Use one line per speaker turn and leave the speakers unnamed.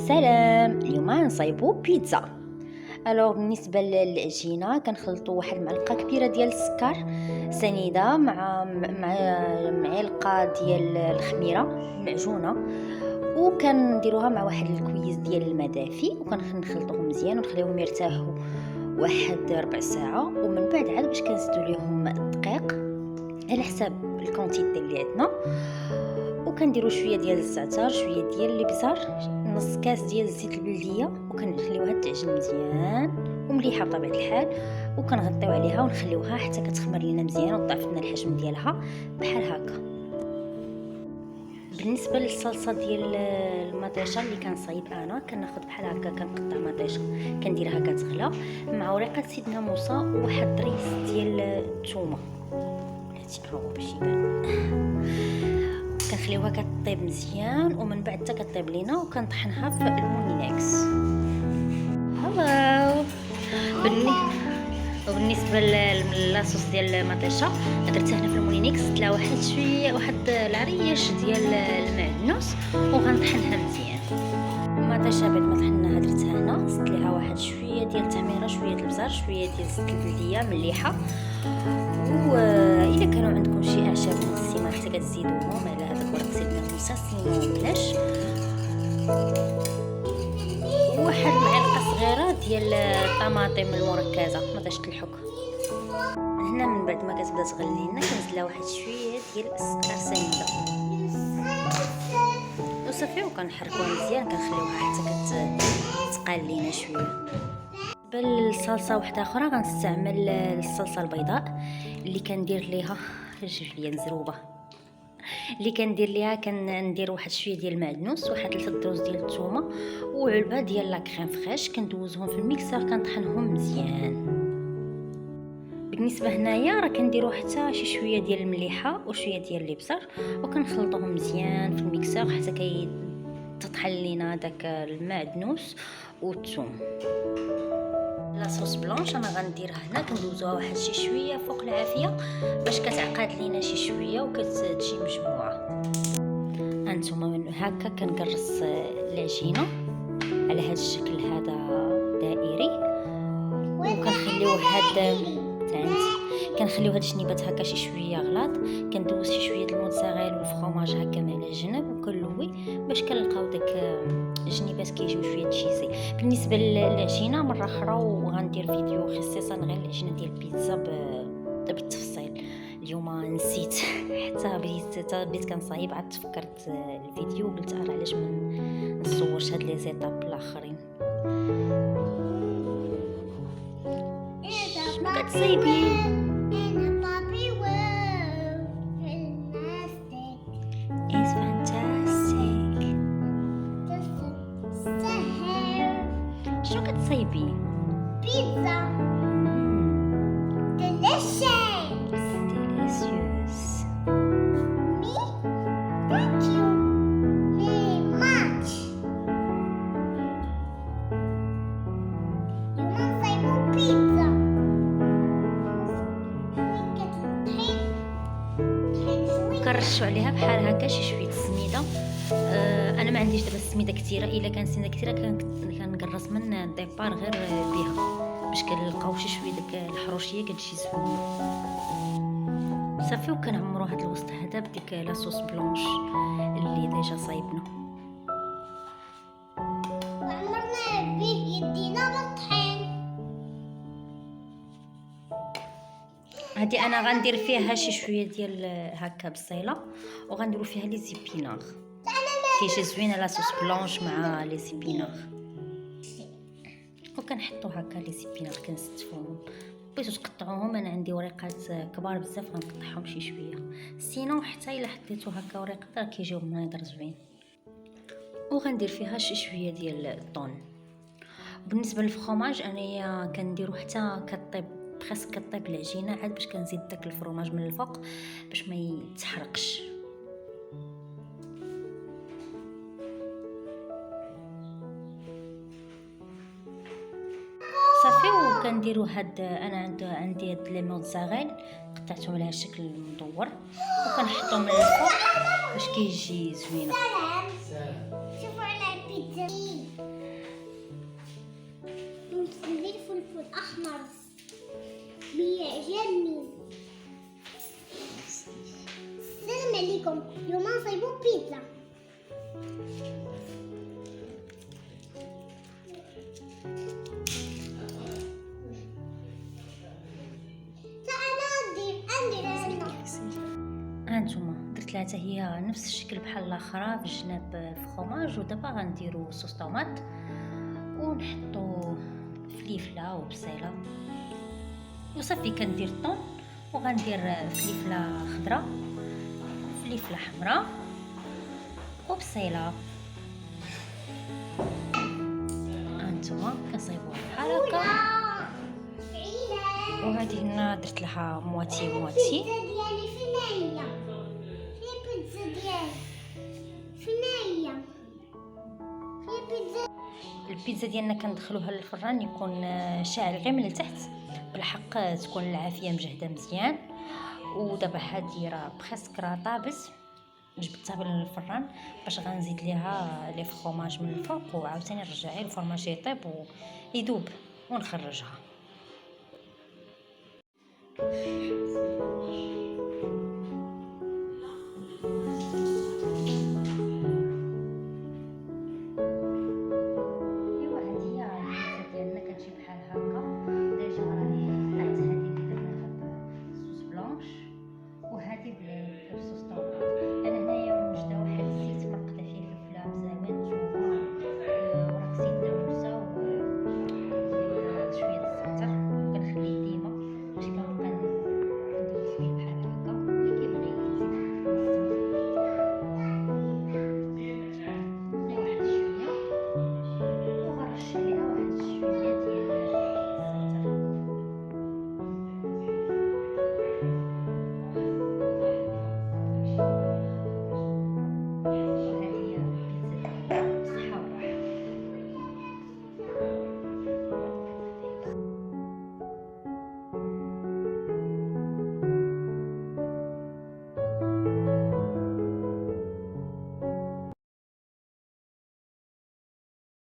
سلام. اليوم نصايبو بيتزا. بالنسبه للعجينه كنخلطوا واحد المعلقه كبيره ديال السكر سنيده مع معلقه ديال الخميره معجونه، وكنديروها مع واحد الكويس ديال الماء دافي، وكنخلطوهم مزيان ونخليهم يرتاحوا واحد ربع ساعه. ومن بعد عاد باش كنزيدوا ليهم الدقيق على حساب الكونتيتي اللي عندنا، وكنديروا شويه ديال الزعتر، شويه ديال الابزار، نص كاس ديال الزيت البلديه، وكنخليوها تعجن مزيان ومليحه بطبيعه الحال، وكنغطيو عليها ونخليوها حتى كتخمر لينا مزيان وتضاعف لنا الحجم ديالها بحال هكا. بالنسبه للصلصه ديال المطيشه اللي كنصايب انا، كناخذ بحال هكا، كنقطع مطيشه كنديرها كتغلى مع ورقه سيدنا موسى وواحد الريس ديال الثومه، بلاتي الروغو باش يبان. كنخليوها كطيب مزيان، ومن بعد حتى كطيب لينا وكنطحنها في المونينكس. هاو وبالنسبه للاصوص ديال المطيشه درتها هنا في المونينكس، درت واحد العريش ديال المعدنوس وغنطحنها مزيان. المطيشه بعد ما طحناها درتها هنا، زدت ليها واحد شويه ديال التحميره، شويه البزار، شويه ديال الزيت البلديه مليحه، واذا كانوا عندكم شي اعشاب مسيمه حتى كتزيدوهم على هذاك ورق سيدنا موسى سيمون بلاش. واحد معلقه صغيره ديال الطماطم المركزه ما تشطلحوك. هنا من بعد ما كتبدا تغلي لنا كنزيد لها واحد شويه ديال السكر سنيده وصافي، وكنحركوها مزيان، كنخليوها حتى كتقال لينا شويه. بالصلصه واحده اخرى غنستعمل الصلصه البيضاء اللي كندير ليها جليه مزروبه، اللي كندير ليها كندير واحد شويه ديال المعدنوس، واحد 3 دروز ديال الثومه، وعلبه ديال لا كريم فريش، كندوزهم في الميكسر كنطحنهم مزيان. بالنسبه هنايا راه كنديروا حتى شي شويه ديال المليحه وشويه ديال الابزار، وكنخلطوهم مزيان في الميكسر حتى كيتطحن لينا داك المعدنوس والثوم. لاصوص بلونش انا غنديرها هنا، كندوزوها واحد شي شويه فوق العافيه باش كتعقد لينا شي شويه وكتجي مجموعه. هانتوما من هكا كنقرص العجينه على هذا الشكل هذا دائري، وكنخليوه كنخليو هاد الشنيبات هكا شي شويه غلاط، كندوز شي شويه الموتزاريل والفرomاج هكا على جنب وكنلوي باش كنلقاو داك الجنيبات كيجيو شويه تشيزي. بالنسبه للعجينه مره اخرى وغندير فيديو خصيصا غير العجينه ديال البيتزا بالتفصيل. اليوم نسيت حتى بديت كنصايب عاد تفكرت الفيديو وقلت علاش ما نصورش هاد لي زيتاب الاخرين. شنو كتصايبين؟ شنو كتصايبي؟
بيتزا. delicious. Me? Thank you very much. اليوم نصايبو بيتزا.
كنرشو عليها بحال هكا شي شويه السميده. انا ما عنديش دابا السميده كثيره، الا كان سميده كثيره كنقرص من الديبار غير بها باش كنلقاو شي شويه داك الحروشيه كتجي زوينه. صافي وكنعمرو هذا الوسط هذا بديك لاصوص بلونش اللي ديجا صايبنا،
وعمرنا بيدينا بالطحين.
هادي انا غندير فيها شي شويه ديال هكا بصيله، وغنديروا فيها لي زيبيناغ، كيجي زوينه لاصوص بلونش مع لي زيبيناغ، وكنحطوا هكا لي زيبيناغ كنستفوهم. بغيتو تقطعوهم انا عندي وريقات كبار بزاف غنقطعهم شي شويه، سينو حتى الا حطيتو هكا وريقات راه كيجيو مناظر زوين. وغندير فيها شي شويه ديال الطون. بالنسبه للفرomاج انايا كنديرو حتى كطيب بريسك كطيب العجينه، عاد باش كنزيد داك الفرomاج من الفوق باش ما يتحرقش. صافي وكنديرو هاد انا عندي هاد لي موتزاريل قطعتهم على الشكل المدور وكنحطهم من الفوق باش كيجي زوينه.
شوفوا على البيتزا. ندير فلفل احمر بيعجبني. السلام عليكم، اليوم نصايبو بيتزا.
هانتوما درت لها حتى هي نفس الشكل بحال الاخرى في الجناب فخوماج. ودابا غنديرو صوص طوماط ونحطو فليفله وبصيله وصافي. كندير الطون وغندير فليفله خضراء فليفله حمراء وبصيله. هانتوما كنصايبوها بحال هكا. وهذه هنا درت لها مواتي مواتي.
البيتزا ديالي فين هي؟ فين البيتزا ديالي؟ فين هي؟ فين البيتزا؟
البيتزا ديالنا كندخلوها للفران يكون شاعل غير من التحت بالحق تكون العافيه مجهده مزيان. ودابا هادي راه بريسك راه طابت، جبدتها للفران باش غنزيد ليها لي فخوماج من الفوق وعاوتاني نرجعيه الفرماج يطيب ويذوب ونخرجها.